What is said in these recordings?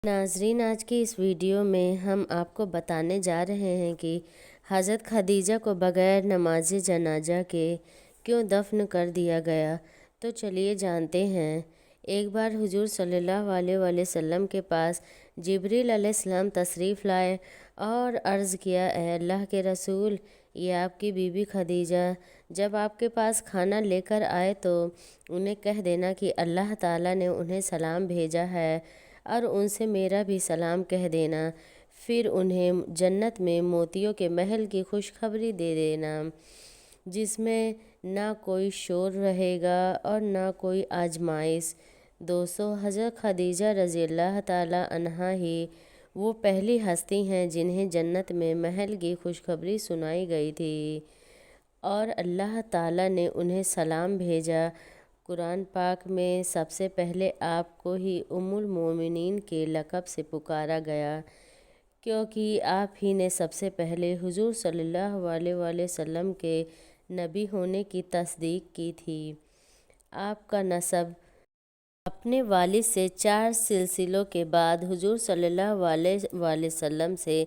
ناظرین، آج کی اس ویڈیو میں ہم آپ کو بتانے جا رہے ہیں کہ حضرت خدیجہ کو بغیر نماز جنازہ کے کیوں دفن کر دیا گیا۔ تو چلیے جانتے ہیں۔ ایک بار حضور صلی اللہ علیہ وآلہ وسلم کے پاس جبریل علیہ السلام تشریف لائے اور عرض کیا، اے اللہ کے رسول، یہ آپ کی بیوی خدیجہ جب آپ کے پاس کھانا لے کر آئے تو انہیں کہہ دینا کہ اللہ تعالیٰ نے انہیں سلام بھیجا ہے اور ان سے میرا بھی سلام کہہ دینا، پھر انہیں جنت میں موتیوں کے محل کی خوشخبری دے دینا جس میں نہ کوئی شور رہے گا اور نہ کوئی آزمائش۔ دوستو، حضرت خدیجہ رضی اللہ تعالیٰ عنہا ہی وہ پہلی ہستی ہیں جنہیں جنت میں محل کی خوشخبری سنائی گئی تھی اور اللہ تعالیٰ نے انہیں سلام بھیجا۔ قرآن پاک میں سب سے پہلے آپ کو ہی ام المومنین کے لقب سے پکارا گیا، کیونکہ آپ ہی نے سب سے پہلے حضور صلی اللہ علیہ وآلہ وسلم کے نبی ہونے کی تصدیق کی تھی۔ آپ کا نسب اپنے والد سے 4 سلسلوں کے بعد حضور صلی اللہ علیہ وآلہ وسلم سے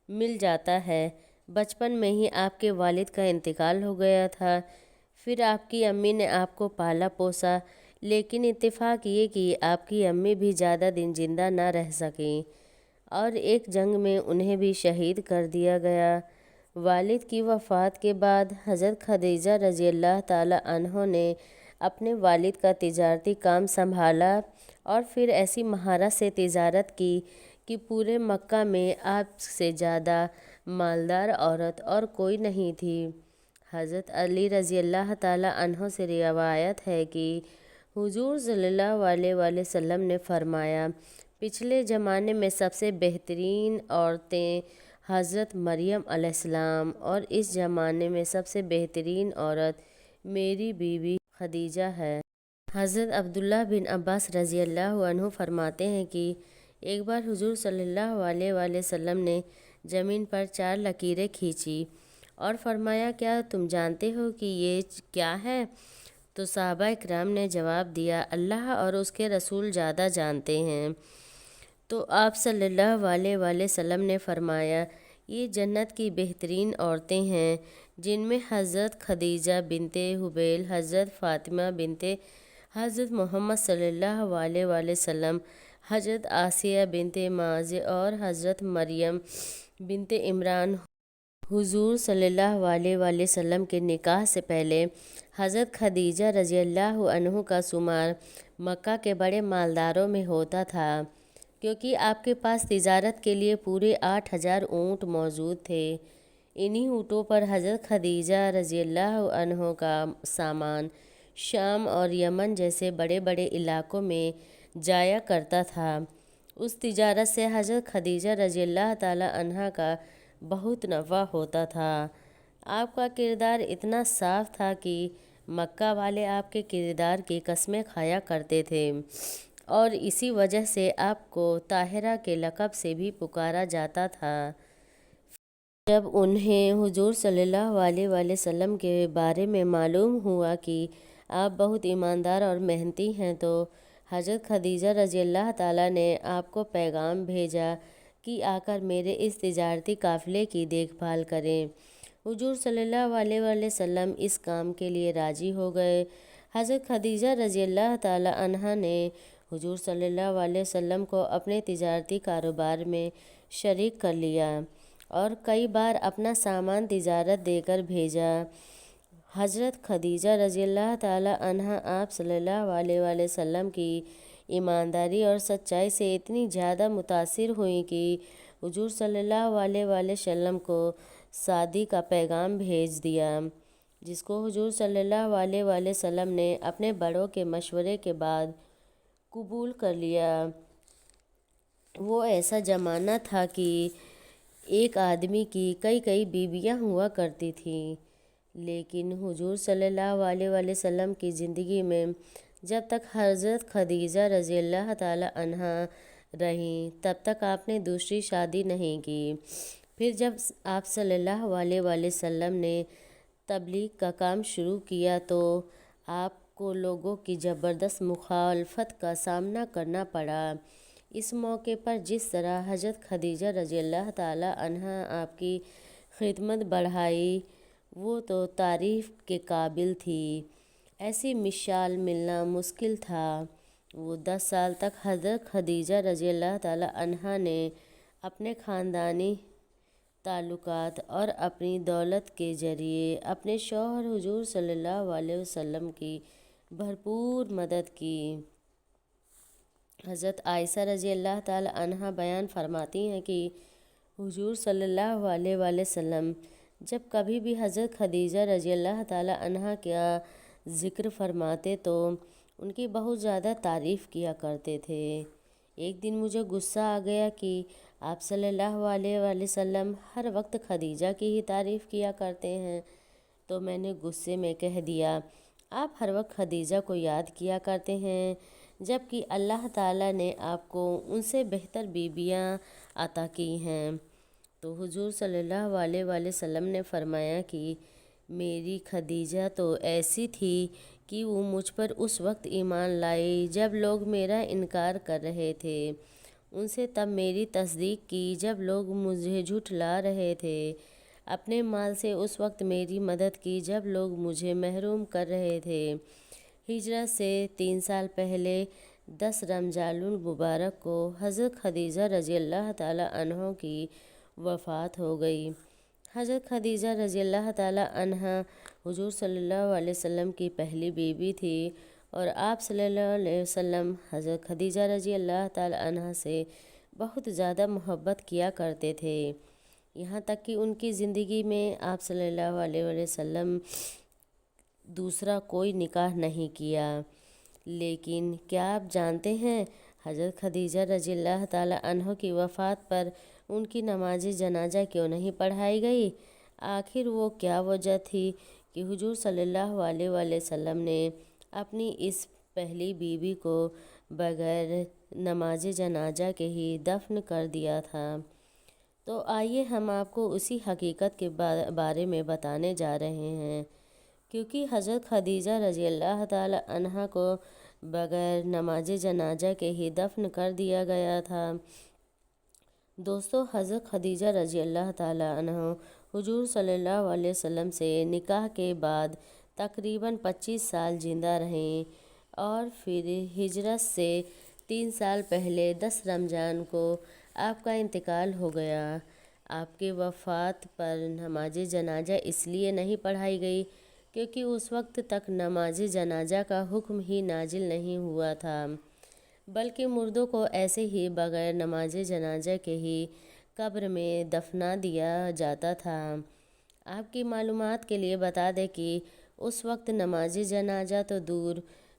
مل جاتا ہے۔ بچپن میں ہی آپ کے والد کا انتقال ہو گیا تھا، پھر آپ کی امی نے آپ کو پالا پوسا، لیکن اتفاق یہ کہ آپ کی امی بھی زیادہ دن زندہ نہ رہ سکیں اور ایک جنگ میں انہیں بھی شہید کر دیا گیا۔ والد کی وفات کے بعد حضرت خدیجہ رضی اللہ تعالیٰ عنہا نے اپنے والد کا تجارتی کام سنبھالا اور پھر ایسی مہارت سے تجارت کی کہ پورے مکہ میں آپ سے زیادہ مالدار عورت اور کوئی نہیں تھی۔ حضرت علی رضی اللہ تعالیٰ عنہ سے روایت ہے کہ حضور صلی اللہ علیہ وآلہ وسلم نے فرمایا، پچھلے زمانے میں سب سے بہترین عورتیں حضرت مریم علیہ السلام اور اس زمانے میں سب سے بہترین عورت میری بیوی خدیجہ ہے۔ حضرت عبداللہ بن عباس رضی اللہ عنہ فرماتے ہیں کہ ایک بار حضور صلی اللہ علیہ وآلہ وسلم نے زمین پر 4 لکیریں کھینچی اور فرمایا، کیا تم جانتے ہو کہ یہ کیا ہے؟ تو صحابہ اکرام نے جواب دیا، اللہ اور اس کے رسول زیادہ جانتے ہیں۔ تو آپ صلی اللہ علیہ وآلہ وسلم نے فرمایا، یہ جنت کی بہترین عورتیں ہیں جن میں حضرت خدیجہ بنت حبیل، حضرت فاطمہ بنت حضرت محمد صلی اللہ علیہ وآلہ وسلم، حضرت آسیہ بنت معاذ اور حضرت مریم بنت عمران۔ حضور صلی اللہ علیہ وآلہ وسلم کے نکاح سے پہلے حضرت خدیجہ رضی اللہ عنہ کا شمار مکہ کے بڑے مالداروں میں ہوتا تھا، کیونکہ آپ کے پاس تجارت کے لیے پورے 8000 اونٹ موجود تھے۔ انہی اونٹوں پر حضرت خدیجہ رضی اللہ عنہ کا سامان شام اور یمن جیسے بڑے بڑے علاقوں میں جایا کرتا تھا۔ اس تجارت سے حضرت خدیجہ رضی اللہ تعالیٰ عنہا کا بہت نفع ہوتا تھا۔ آپ کا کردار اتنا صاف تھا کہ مکہ والے آپ کے کردار کی قسمیں کھایا کرتے تھے اور اسی وجہ سے آپ کو طاہرہ کے لقب سے بھی پکارا جاتا تھا۔ جب انہیں حضور صلی اللہ علیہ وآلہ وسلم کے بارے میں معلوم ہوا کہ آپ بہت ایماندار اور محنتی ہیں تو حضرت خدیجہ رضی اللہ تعالیٰ نے آپ کو پیغام بھیجا کہ آ کر میرے اس تجارتی قافلے کی دیکھ بھال کریں۔ حضور صلی اللہ علیہ وآلہ وسلم اس کام کے لیے راضی ہو گئے۔ حضرت خدیجہ رضی اللہ تعالیٰ عنہا نے حضور صلی اللہ علیہ وسلم کو اپنے تجارتی کاروبار میں شریک کر لیا اور کئی بار اپنا سامان تجارت دے کر بھیجا۔ حضرت خدیجہ رضی اللہ تعالیٰ عنہا آپ صلی اللہ علیہ وآلہ وسلم کی ایمانداری اور سچائی سے اتنی زیادہ متاثر ہوئیں کہ حضور صلی اللہ علیہ وآلہ وسلم کو شادی کا پیغام بھیج دیا، جس کو حضور صلی اللہ علیہ وآلہ وسلم نے اپنے بڑوں کے مشورے کے بعد قبول کر لیا۔ وہ ایسا زمانہ تھا کہ ایک آدمی کی کئی بیویاں ہوا کرتی تھیں، لیکن حضور صلی اللہ علیہ وآلہ وسلم کی زندگی میں جب تک حضرت خدیجہ رضی اللہ تعالیٰ عنہا رہیں تب تک آپ نے دوسری شادی نہیں کی۔ پھر جب آپ صلی اللہ علیہ وآلہ وسلم نے تبلیغ کا کام شروع کیا تو آپ کو لوگوں کی زبردست مخالفت کا سامنا کرنا پڑا۔ اس موقع پر جس طرح حضرت خدیجہ رضی اللہ تعالی عنہا آپ کی خدمت بڑھائی وہ تو تعریف کے قابل تھی۔ ایسی مثال ملنا مشکل تھا۔ وہ 10 سال تک حضرت خدیجہ رضی اللہ تعالی عنہا نے اپنے خاندانی تعلقات اور اپنی دولت کے ذریعے اپنے شوہر حضور صلی اللہ علیہ وسلم کی بھرپور مدد کی۔ حضرت عائشہ رضی اللہ تعالی عنہا بیان فرماتی ہیں کہ حضور صلی اللہ علیہ وسلم جب کبھی بھی حضرت خدیجہ رضی اللہ تعالی عنہا کا ذکر فرماتے تو ان کی بہت زیادہ تعریف کیا کرتے تھے۔ ایک دن مجھے غصہ آ گیا کہ آپ صلی اللہ علیہ وسلم ہر وقت خدیجہ کی ہی تعریف کیا کرتے ہیں، تو میں نے غصے میں کہہ دیا، آپ ہر وقت خدیجہ کو یاد کیا کرتے ہیں جبکہ اللہ تعالیٰ نے آپ کو ان سے بہتر بیویاں عطا کی ہیں۔ تو حضور صلی اللہ علیہ وسلم نے فرمایا کہ میری خدیجہ تو ایسی تھی کہ وہ مجھ پر اس وقت ایمان لائی جب لوگ میرا انکار کر رہے تھے، ان سے تب میری تصدیق کی جب لوگ مجھے جھٹلا رہے تھے، اپنے مال سے اس وقت میری مدد کی جب لوگ مجھے محروم کر رہے تھے۔ ہجرت سے 3 سال پہلے 10 رمضان المبارک کو حضرت خدیجہ رضی اللہ تعالی عنہ کی وفات ہو گئی۔ حضرت خدیجہ رضی اللہ تعالی عنہا حضور صلی اللہ علیہ وسلم کی پہلی بیوی تھی اور آپ صلی اللہ علیہ وسلم حضرت خدیجہ رضی اللہ تعالی عنہا سے بہت زیادہ محبت کیا کرتے تھے، یہاں تک کہ ان کی زندگی میں آپ صلی اللہ علیہ وسلم دوسرا کوئی نکاح نہیں کیا۔ لیکن کیا آپ جانتے ہیں حضرت خدیجہ رضی اللہ تعالی عنہ کی وفات پر ان کی نماز جنازہ کیوں نہیں پڑھائی گئی؟ آخر وہ کیا وجہ تھی کہ حضور صلی اللہ علیہ وسلم نے اپنی اس پہلی بیوی کو بغیر نماز جنازہ کے ہی دفن کر دیا تھا؟ تو آئیے ہم آپ کو اسی حقیقت کے بارے میں بتانے جا رہے ہیں۔ کیونکہ حضرت خدیجہ رضی اللہ تعالی عنہا کو بغیر نماز جنازہ کے ہی دفن کر دیا گیا تھا۔ دوستو، حضرت خدیجہ رضی اللہ تعالی عنہ حضور صلی اللہ علیہ وسلم سے نکاح کے بعد تقریباً 25 سال زندہ رہیں اور پھر ہجرت سے 3 سال پہلے 10 رمضان کو آپ کا انتقال ہو گیا۔ آپ کے وفات پر نماز جنازہ اس لیے نہیں پڑھائی گئی کیونکہ اس وقت تک نماز جنازہ کا حکم ہی نازل نہیں ہوا تھا، بلکہ مردوں کو ایسے ہی بغیر نماز جنازہ کے ہی قبر میں دفنا دیا جاتا تھا۔ آپ کی معلومات کے لیے بتا دیں کہ اس وقت نماز جنازہ تو دور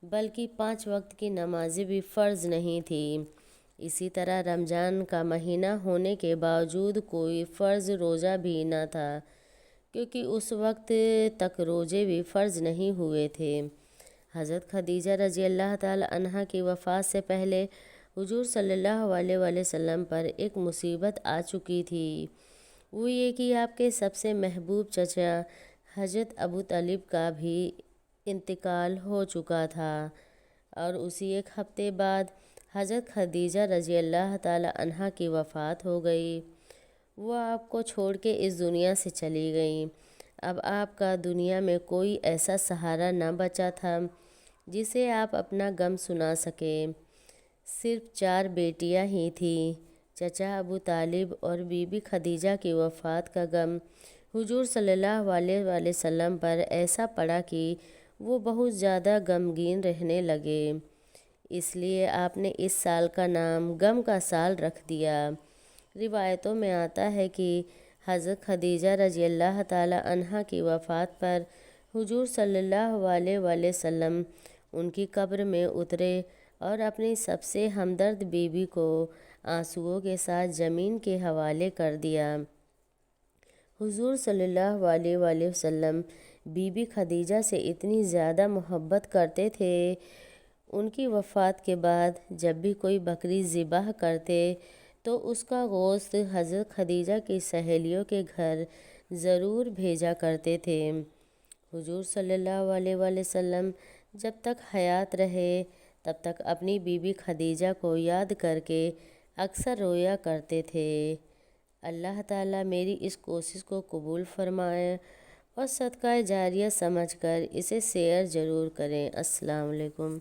بلکہ 5 وقت کی نمازیں بھی فرض نہیں تھیں۔ اسی طرح رمضان کا مہینہ ہونے کے باوجود کوئی فرض روزہ بھی نہ تھا کیونکہ اس وقت تک روزے بھی فرض نہیں ہوئے تھے۔ حضرت خدیجہ رضی اللہ تعالی عنہا کی وفات سے پہلے حضور صلی اللہ علیہ وسلم پر ایک مصیبت آ چکی تھی، وہ یہ کہ آپ کے سب سے محبوب چچا حضرت ابو طالب کا بھی انتقال ہو چکا تھا اور اسی ایک ہفتے بعد حضرت خدیجہ رضی اللہ تعالی عنہا کی وفات ہو گئی۔ وہ آپ کو چھوڑ کے اس دنیا سے چلی گئیں۔ اب آپ کا دنیا میں کوئی ایسا سہارا نہ بچا تھا جسے آپ اپنا غم سنا سکیں۔ صرف 4 بیٹیاں ہی تھیں۔ چچا ابو طالب اور بی بی خدیجہ کی وفات کا غم حضور صلی اللہ علیہ وسلم پر ایسا پڑا کہ وہ بہت زیادہ غمگین رہنے لگے۔ اس لیے آپ نے اس سال کا نام غم کا سال رکھ دیا۔ روایتوں میں آتا ہے کہ حضرت خدیجہ رضی اللہ تعالی عنہا کی وفات پر حضور صلی اللہ علیہ وسلم ان کی قبر میں اترے اور اپنی سب سے ہمدرد بیوی کو آنسوؤں کے ساتھ زمین کے حوالے کر دیا۔ حضور صلی اللہ علیہ وسلم بی بی خدیجہ سے اتنی زیادہ محبت کرتے تھے، ان کی وفات کے بعد جب بھی کوئی بکری ذبح کرتے تو اس کا گوشت حضرت خدیجہ کی سہیلیوں کے گھر ضرور بھیجا کرتے تھے۔ حضور صلی اللہ علیہ وسلم جب تک حیات رہے تب تک اپنی بیوی خدیجہ کو یاد کر کے اکثر رویا کرتے تھے۔ اللہ تعالیٰ میری اس کوشش کو قبول فرمائے اور صدقہ جاریہ سمجھ کر اسے شیئر ضرور کریں۔ السلام علیکم۔